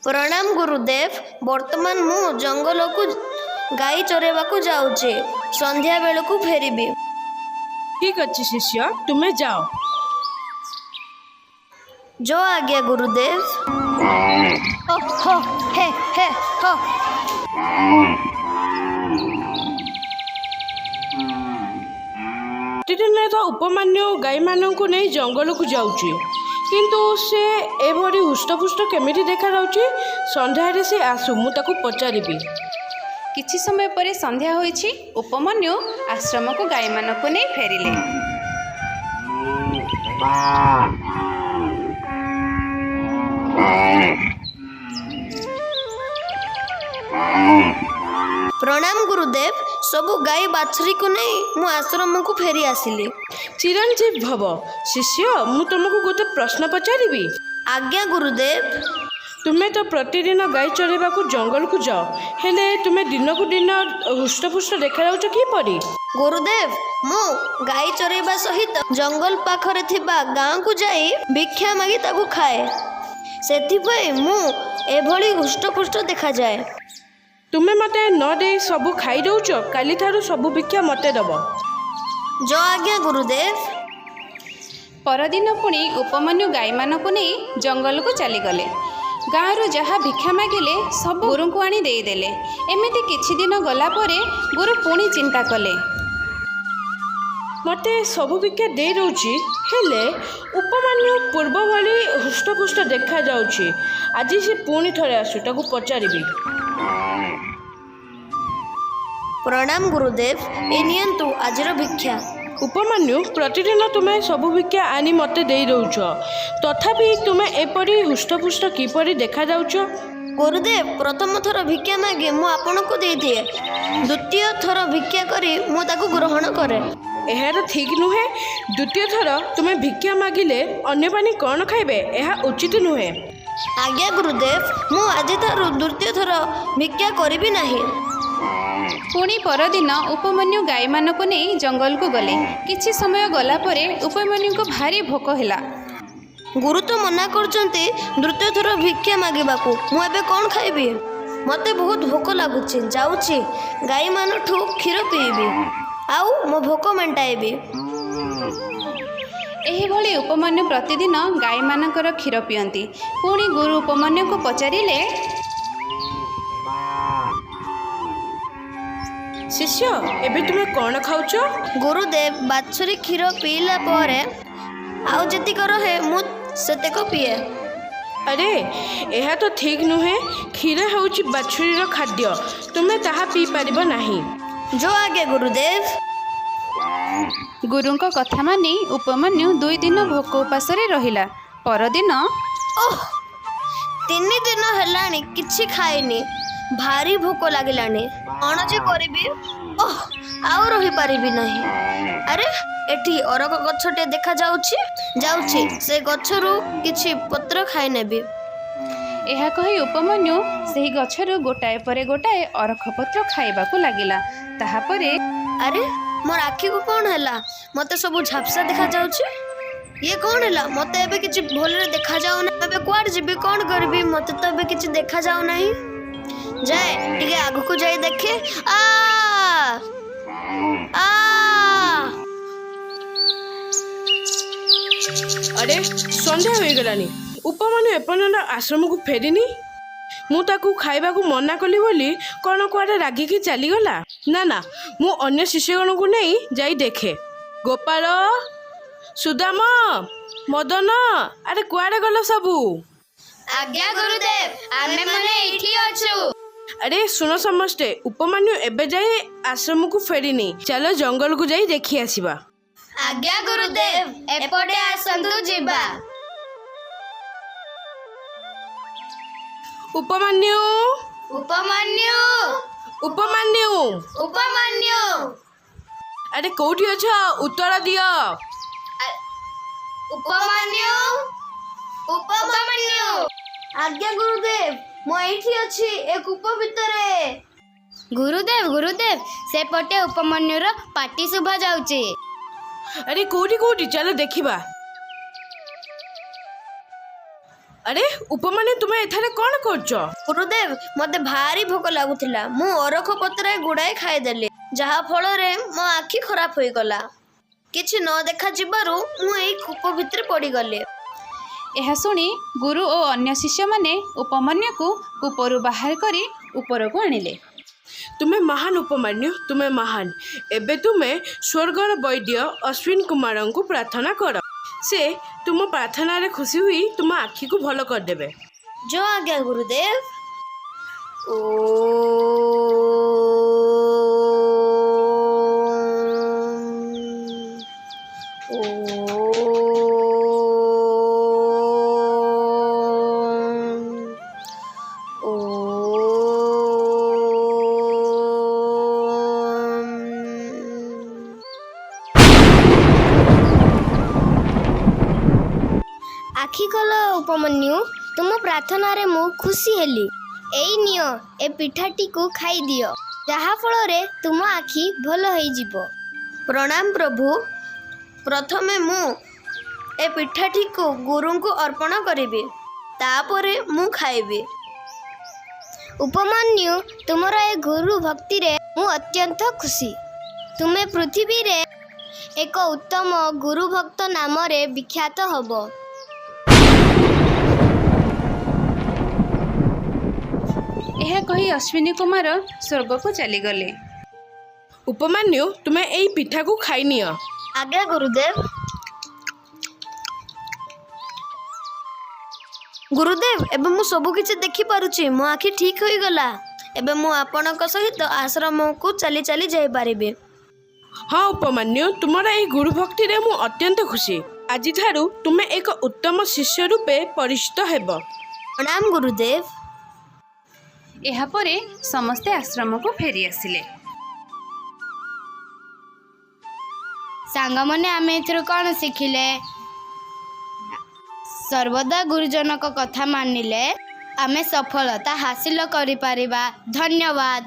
प्रणाम गुरुदेव। वर्तमान मु जंगल को गाई चरेबाकू जाऊचे, संध्या बेलू फेरिबी। ठीक अच्छे शिष्य, तुम्हें जाओ। जो आज्ञा गुरुदेव। हो हो हे हे हो। प्रतिदिन तो उपमान्य गाई मानू नहीं जंगल को जाऊँगी, किंतु से एभली हुष्टपुष्ट केमिति देखा जाउची। संध्यारे से आसु मु ताकू पचारिबी। किछि समय पर संध्या होइछि। उपमान्यु आश्रम को गाई मानकु नहीं फेरिले। प्रणाम गुरुदेव। सबु गाई बाछरी को नहीं मु आश्रम को फेरी आसिली। चिरंजीव भव। शिष्य, मु तुमको गोटे प्रश्न पचारिबी। आज्ञा गुरुदेव। तुम्हें तो प्रतिदिन गाई चरेबा को जंगल को जाओ, हेले तुम्हें दिन को दिन हुष्टपुष्ट देखा जाउछ कि परी? गुरुदेव, मु गाई चरेबा सहित जंगल पाखरे थिबा गाँ को जाई भिक्षा मागी ताकू खाए, सेथिपई मु एभली हुष्टपुष्ट देखा जाए। तुम्हें मते न दे सबु खाई दउछ, काली थारु सबु भिक्षा मते दब। जो आज्ञा गुरुदेव। परदिन पुणी उपमान्यु गाई मानकु नहीं जंगल को चलीगले। गाँव जहाँ भिक्षा मागिले सब गुरु को आनी देदेले। एमिति किछि दिन गला परे गुरु पुणी चिंता कले। मते सबु भिक्षा दे दउछि, हेले उपमान्यु पूर्व भली हुष्टपुष्ट देखा जाउछि। आज से पुणी थरे आसु ताकू पचारिबी। प्रणाम गुरुदेव। ए नियंतु आजर भिक्षा। उपमान्यु, प्रतिदिन तुम्हें सबु भिक्षा आनी मते दे दउछ, तथापि तुम्हें एपरी हुष्टपुष्ट किपरि देखा जाउछ? गुरुदेव, प्रथम थर भिक्षा मागे मु आपन को दे दिए, द्वितीय थर भिक्षा करी मु ताकू ग्रहण करे। एहार ठीक नुहे। द्वितीय थर तुम्हें भिक्षा मागिले अन्य पानी कौन खाइबे, एहा उचित नुहे। आज्ञा गुरुदेव, मु आज थारु द्वितीय थर भिक्षा करिबी नाही। पुणी परदिन उपमान्यु गाई मानकु नहीं जंगल को गले। किछि समय गला परे उपमान्यु को भारी भोक हैला। गुरु तो मना करचंती द्वितीय थर भिक्षा मागिबाकू। मु एबे कोन खाइबी? मते बहुत भोक लागुची। जाउची गाई मानठू क्षीर पीबी, आउ मो भोक मेंटाइबी। एही भली उपमान्यु प्रतिदिन गाई मानकर क्षीर पियंती। पुणी गुरु उपमान्यु को पचारिले, शिष्य, एबे तुम्हें कौन खाउछ? गुरुदेव, बाछुरी क्षीर पीला परे आउ जतिक रहे मु सेतेक पिए। अरे, यह तो ठीक नुहे। क्षीर होउछि बाछुरीर खाद्य, तुम्हें ताहा पी पारिबो नाही। जो आगे गुरुदेव। गुरुंक कथा मानी उपमान्यु 2 दिन भोक उपासरे रहिला। परदिन, ओह, 3 दिन हेलानी किछि खाइनी, भारी भोक लागिलानी। कौन जे करिबी? ओह, आउ रही पारिबी नाही। अरे, एठी अरक गछटे देखा जाउछि से गछरु किछि पत्र खाइ नेबी। एहा कही उपमान्यु सेही गछरु गोटाए परे गोटाए अरख पत्र खाइबाकू लागिला। ताहा परे, अरे, मोर आखी को कौन हैला? मते सब झापसा देखा जाउछि। ये कौन हैला? मते एबे किछि भोलरे देखा जाउ ना। एबे क्वाड जिबी, कोन करबी? मते तो एबे किछि देखा जाउ नाही। जाए टिके आगु को जाई देखे। आ आ अरे, संध्या हो गलानी। उपमान्यु एपर्यंत आश्रम को फेरिनी। मु ताकू खाइबा को मना कली बोली कौन कुआडे रागिकी चलीगला। ना ना, मु अन्य शिष्यगण को नहीं जाई देखे। गोपाल, सुदाम, मदन, अरे कुआडे गल सबू? आज्ञा गुरुदेव, आमे माने एठी अछु। अरे सुनो समस्ते, उपमान्यु एबे जाई आश्रम को फेरिनी। चलो जंगल को जाई देखी आसीबा। आज्ञा गुरुदेव, एपटे आसंतु जिबा। उपमान्यु, उपमान्यु, उपमान्यु, उपमान्यु। अरे कोठी अछ? उत्तर दियो। उपमान्यु, उपमान्यु। आज्ञा गुरुदेव, मो एठी अछि ए कूप भितरे। गुरुदेव, गुरुदेव, से पटे उपमान्युर पाटी सुभा जाउची। अरे कोठी कोठी, चलो देखिबा। अरे उपमान्यु तुम्हें एथारे कौन करछ? गुरुदेव मते भारी भोक लागुथिला मु अरख पत्रे गुड़ाए खाइदेली जहा फଳରେ मो आखि खराब होई गला किछि न देखा जिबारु मु एई कूप भितर पड़ी गले। ଏହା ଶୁଣି ଗୁରୁ ଓ ଅନ୍ୟ ଶିଷ୍ୟମାନେ ଉପମାନ୍ୟୁକୁ କୂପରୁ ବାହାର କରି ଉପରକୁ ଆଣିଲେ। तुम्हें महान उपमान्यु, तुम्हें महान। एबे तुम्हें स्वर्गर वैद्य अश्विन कुमार को प्रार्थना कर, से तुम प्रार्थना रे खुशी हुई तुम आखि को भल कर देबे। जो आज्ञा गुरुदेव। आखि कल उपमन्यु तुम प्रार्थना रे मु खुशी हेली। एई नियो ए पिठाटी को खाई दियो जहा फଳରେ तुम आखि भल होई जिवो। प्रणाम प्रभु। प्रथमे मु ए पिठाटी को गुरु को अर्पण करिबी तापरे मु खाइबी। उपमन्यु तुमर ए गुरु भक्ति रे मु अत्यंत खुशी। तुमे पृथ्वी रे एक उत्तम गुरु भक्त नाम रे विख्यात हबो। ଏହା କହି ଅଶ୍ୱିନୀ କୁମାର ସ୍ୱର୍ଗକୁ ଚାଲିଗଲେ। उपमान्यु तुम्हें एई पिठा को खाई नियो। आज्ञा गुरुदेव। गुरुदेव एबे मु सब किछि देखि पारुछि मो आखि ठीक होई गला। एबे मु आपनक सहित आश्रम को चली चली जाई पारिबे। हाँ उपमान्यु तुम्हारा एई गुरु भक्ति रे मु अत्यंत खुशी। आज ठारू तुम्हें एक उत्तम शिष्य रूपे परिचित हेबो। प्रणाम गुरुदेव। ଏହାପରେ ସମସ୍ତେ ଆଶ୍ରମକୁ ଫେରି ଆସିଲେ। सांगमने आमे एथरो कोन सिखिले? सर्वदा गुरुजनक कथा मानिले आमे सफलता हासिल करि पारिबा। धन्यवाद।